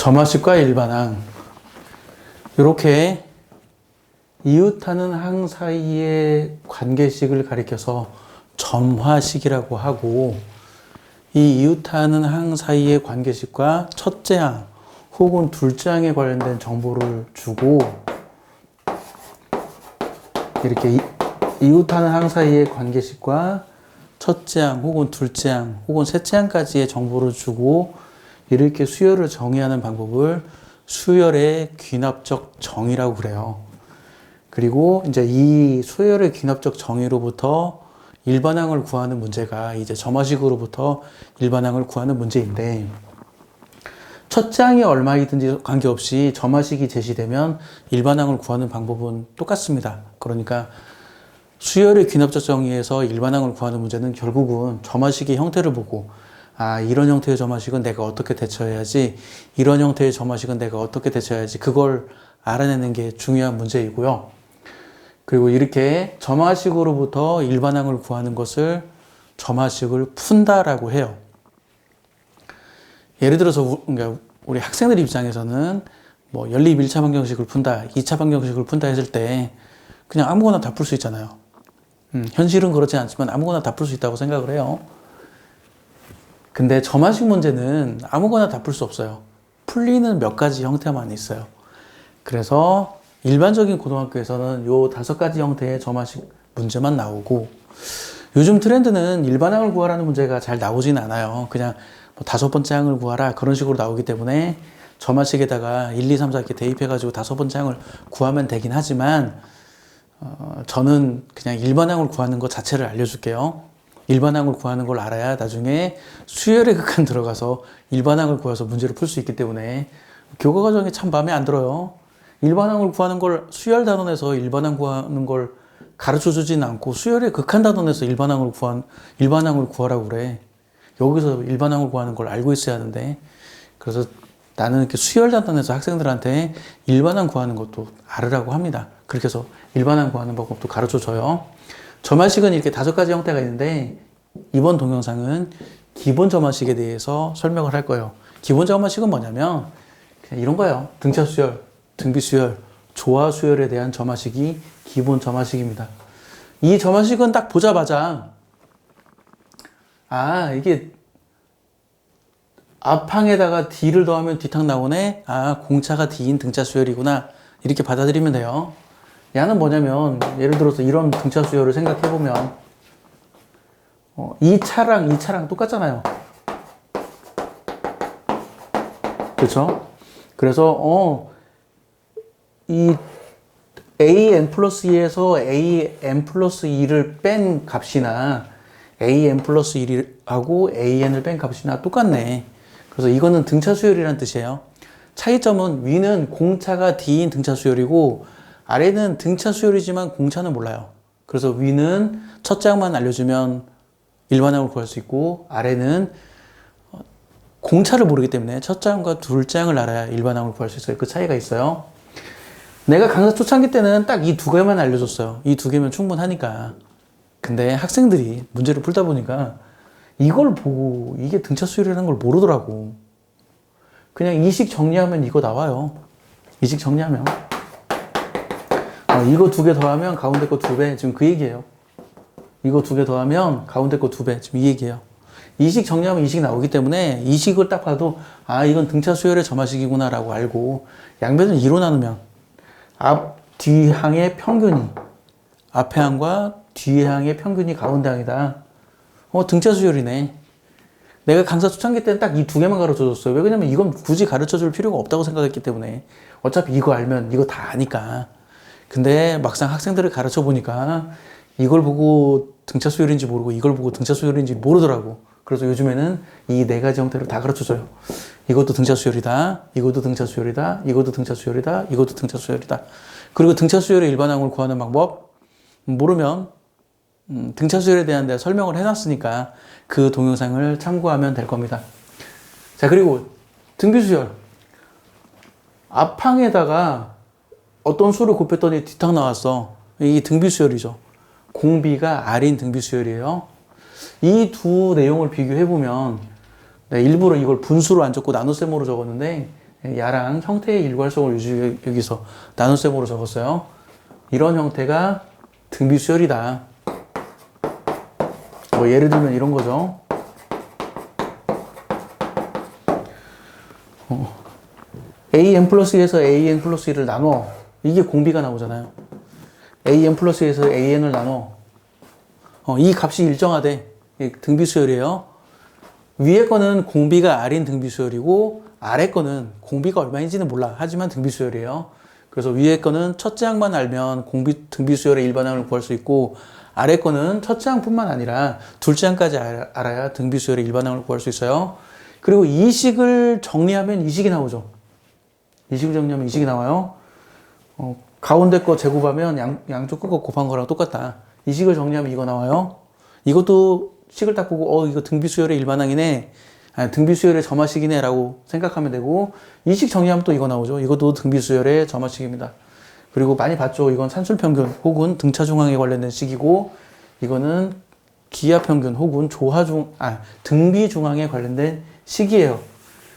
점화식과 일반항. 이렇게 이웃하는 항 사이의 관계식을 가리켜서 점화식이라고 하고, 이 이웃하는 항 사이의 관계식과 첫째 항 혹은 둘째 항에 관련된 정보를 주고, 이렇게 이웃하는 항 사이의 관계식과 첫째 항 혹은 둘째 항 혹은 셋째 항까지의 정보를 주고 이렇게 수열을 정의하는 방법을 수열의 귀납적 정의라고 그래요. 그리고 이제 이 수열의 귀납적 정의로부터 일반항을 구하는 문제가 이제 점화식으로부터 일반항을 구하는 문제인데, 첫째 항이 얼마이든지 관계없이 점화식이 제시되면 일반항을 구하는 방법은 똑같습니다. 그러니까 수열의 귀납적 정의에서 일반항을 구하는 문제는 결국은 점화식의 형태를 보고, 아, 이런 형태의 점화식은 내가 어떻게 대처해야지, 이런 형태의 점화식은 내가 어떻게 대처해야지, 그걸 알아내는 게 중요한 문제이고요. 그리고 이렇게 점화식으로부터 일반항을 구하는 것을 점화식을 푼다라고 해요. 예를 들어서 그러니까 우리 학생들 입장에서는 뭐 연립 1차 방정식을 푼다, 2차 방정식을 푼다 했을 때 그냥 아무거나 다 풀 수 있잖아요. 현실은 그렇지 않지만 아무거나 다 풀 수 있다고 생각을 해요. 근데 점화식 문제는 아무거나 다 풀 수 없어요. 풀리는 몇 가지 형태만 있어요. 그래서 일반적인 고등학교에서는 요 5가지 형태의 점화식 문제만 나오고, 요즘 트렌드는 일반항을 구하라는 문제가 잘 나오진 않아요. 그냥 뭐 5번째 항을 구하라 그런 식으로 나오기 때문에 점화식에다가 1, 2, 3, 4 이렇게 대입해가지고 5번째 항을 구하면 되긴 하지만, 저는 그냥 일반항을 구하는 것 자체를 알려줄게요. 일반항을 구하는 걸 알아야 나중에 수열의 극한 들어가서 일반항을 구해서 문제를 풀 수 있기 때문에 교과 과정이 참 마음에 안 들어요. 일반항을 구하는 걸 수열 단원에서 일반항 구하는 걸 가르쳐 주진 않고 수열의 극한 단원에서 일반항을 구하라고 그래. 여기서 일반항을 구하는 걸 알고 있어야 하는데, 그래서 나는 이렇게 수열 단원에서 학생들한테 일반항 구하는 것도 알으라고 합니다. 그렇게 해서 일반항 구하는 방법도 가르쳐 줘요. 점화식은 이렇게 5가지 형태가 있는데, 이번 동영상은 기본 점화식에 대해서 설명을 할 거예요. 기본 점화식은 뭐냐면 그냥 이런 거예요. 등차 수열, 등비 수열, 조화 수열에 대한 점화식이 기본 점화식입니다. 이 점화식은 딱 보자마자, 아, 이게 앞항에다가 D를 더하면 D탕 나오네. 아, 공차가 D인 등차 수열이구나. 이렇게 받아들이면 돼요. 야는 뭐냐면, 예를 들어서 이런 등차 수열을 생각해보면, 이 차랑 똑같잖아요. 그렇죠? 그래서 이 an 플러스 2에서 an 플러스 2를 뺀 값이나 an 플러스 1하고 an을 뺀 값이나 똑같네. 그래서 이거는 등차 수열이라는 뜻이에요. 차이점은 위는 공차가 D인 등차 수열이고 아래는 등차 수열이지만 공차는 몰라요. 그래서 위는 첫째 항만 알려주면 일반항을 구할 수 있고, 아래는 공차를 모르기 때문에 첫째 항과 둘째 항을 알아야 일반항을 구할 수 있어요. 그 차이가 있어요. 내가 강사 초창기 때는 딱 이 2개만 알려줬어요. 이 2개면 충분하니까. 근데 학생들이 문제를 풀다 보니까 이걸 보고 이게 등차 수열이라는 걸 모르더라고. 그냥 이식 정리하면 이거 나와요. 이식 정리하면. 이거 2개 더하면 가운데 거 2배. 지금 그 얘기예요. 이거 2개 더하면 가운데 거 2배. 지금 이 얘기예요. 이식 정리하면 이식 나오기 때문에 이식을 딱 봐도, 아, 이건 등차 수열의 점화식이구나 라고 알고, 양변을 2로 나누면 앞, 뒤 항의 평균이, 앞에 항과 뒤에 항의 평균이 가운데 항이다. 등차 수열이네. 내가 강사 초창기 때는 딱 이 2개만 가르쳐 줬어요. 왜? 그러냐면 이건 굳이 가르쳐 줄 필요가 없다고 생각했기 때문에. 어차피 이거 알면 이거 다 아니까. 근데 막상 학생들을 가르쳐 보니까 이걸 보고 등차 수열인지 모르고 이걸 보고 등차 수열인지 모르더라고. 그래서 요즘에는 이 4가지 형태를 다 가르쳐 줘요. 이것도 등차 수열이다. 이것도 등차 수열이다. 이것도 등차 수열이다. 이것도 등차 수열이다. 그리고 등차 수열의 일반항을 구하는 방법 모르면 등차 수열에 대한 내가 설명을 해놨으니까 그 동영상을 참고하면 될 겁니다. 자, 그리고 등비 수열. 앞항에다가 어떤 수를 곱했더니 D탕 나왔어. 이게 등비 수열이죠. 공비가 R인 등비 수열이에요. 이 두 내용을 비교해보면, 일부러 이걸 분수로 안 적고 나눗셈으로 적었는데, 야랑 형태의 일괄성을 여기서 나눗셈으로 적었어요. 이런 형태가 등비수열이다. 뭐 예를 들면 이런 거죠. an 플러스 2에서 an 플러스 1을 나눠. 이게 공비가 나오잖아요. an 플러스 2에서 an을 나눠. 이 값이 일정하대. 등비수열이에요. 위에 거는 공비가 r인 등비수열이고 아래 거는 공비가 얼마인지는 몰라. 하지만 등비수열이에요. 그래서 위에 거는 첫째 항만 알면 등비수열의 일반항을 구할 수 있고 아래 거는 첫째 항뿐만 아니라 둘째 항까지 알아야 등비수열의 일반항을 구할 수 있어요. 그리고 이 식을 정리하면 이 식이 나오죠. 이 식을 정리하면 이 식이 나와요. 가운데 거 제곱하면 양쪽 거 곱한 거랑 똑같다. 이 식을 정리하면 이거 나와요. 이것도 식을 딱 보고 이거 등비수열의 일반항이네. 아니, 등비수열의 점화식이네 라고 생각하면 되고 이 식 정리하면 또 이거 나오죠. 이것도 등비수열의 점화식입니다. 그리고 많이 봤죠. 이건 산술평균 혹은 등차중항에 관련된 식이고 이거는 기하평균 혹은 등비중항에 관련된 식이에요.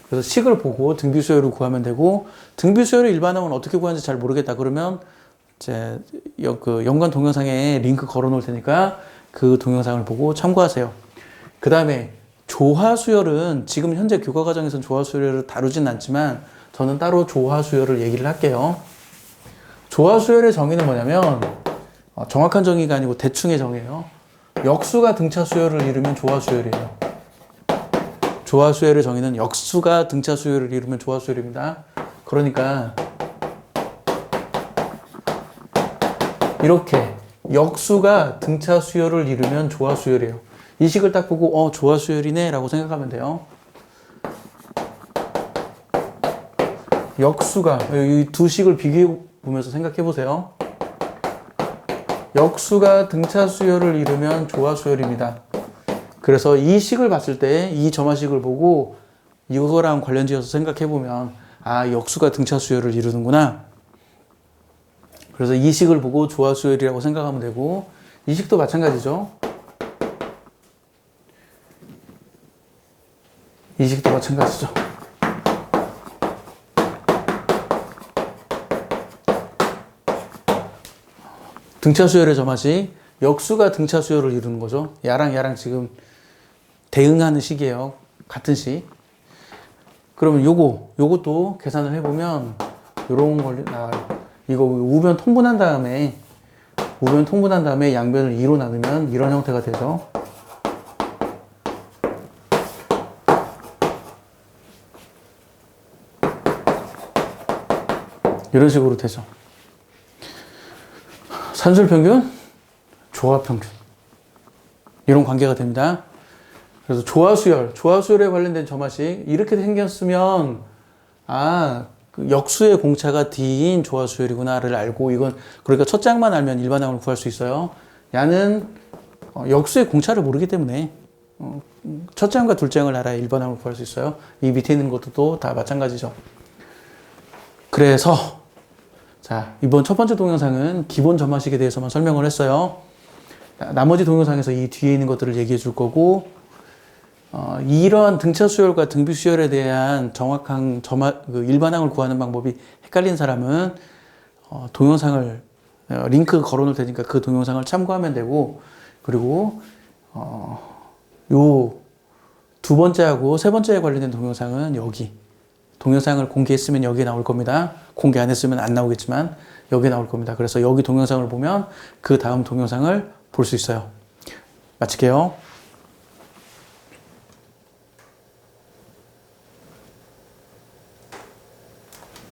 그래서 식을 보고 등비수열을 구하면 되고 등비수열의 일반항은 어떻게 구하는지 잘 모르겠다 그러면 이제 그 연관 동영상에 링크 걸어 놓을 테니까 그 동영상을 보고 참고하세요. 그 다음에 조화수열은 지금 현재 교과 과정에서는 조화수열을 다루진 않지만 저는 따로 조화수열을 얘기를 할게요. 조화수열의 정의는 뭐냐면 정확한 정의가 아니고 대충의 정의예요. 역수가 등차수열을 이루면 조화수열이에요. 조화수열의 정의는 역수가 등차수열을 이루면 조화수열입니다. 그러니까 이렇게 역수가 등차수열을 이루면 조화수열이에요. 이 식을 딱 보고 조화수열이네 라고 생각하면 돼요. 역수가 이 두 식을 비교해 보면서 생각해 보세요. 역수가 등차수열을 이루면 조화수열입니다. 그래서 이 식을 봤을 때 이 점화식을 보고 이거랑 관련지어서 생각해 보면 역수가 등차수열을 이루는구나. 그래서 이 식을 보고 조화수열이라고 생각하면 되고 이 식도 마찬가지죠. 이 식도 마찬가지죠. 등차수열의 점화식, 역수가 등차수열을 이루는 거죠. 야랑 지금 대응하는 식이에요. 같은 식. 그러면 요것도 계산을 해보면 요런 걸 나와요. 이거 우변 통분한 다음에 양변을 2로 나누면 이런 형태가 되죠. 이런 식으로 되죠. 산술평균, 조화평균 이런 관계가 됩니다. 그래서 조화수열에 관련된 점화식 이렇게 생겼으면 그 역수의 공차가 D인 조화수열이구나를 알고 이건 그러니까 첫 장만 알면 일반항을 구할 수 있어요. 야는 역수의 공차를 모르기 때문에 첫 장과 둘째 장을 알아야 일반항을 구할 수 있어요. 이 밑에 있는 것도 다 마찬가지죠. 그래서 이번 첫 번째 동영상은 기본 점화식에 대해서만 설명을 했어요. 나머지 동영상에서 이 뒤에 있는 것들을 얘기해 줄 거고 이러한 등차수열과 등비수열에 대한 정확한 일반항을 구하는 방법이 헷갈린 사람은 동영상을 링크 걸어 놓을 테니까 그 동영상을 참고하면 되고 그리고 요 두 번째하고 세 번째에 관련된 동영상은 여기 동영상을 공개했으면 여기에 나올 겁니다. 공개 안 했으면 안 나오겠지만 여기에 나올 겁니다. 그래서 여기 동영상을 보면 그 다음 동영상을 볼 수 있어요. 마칠게요.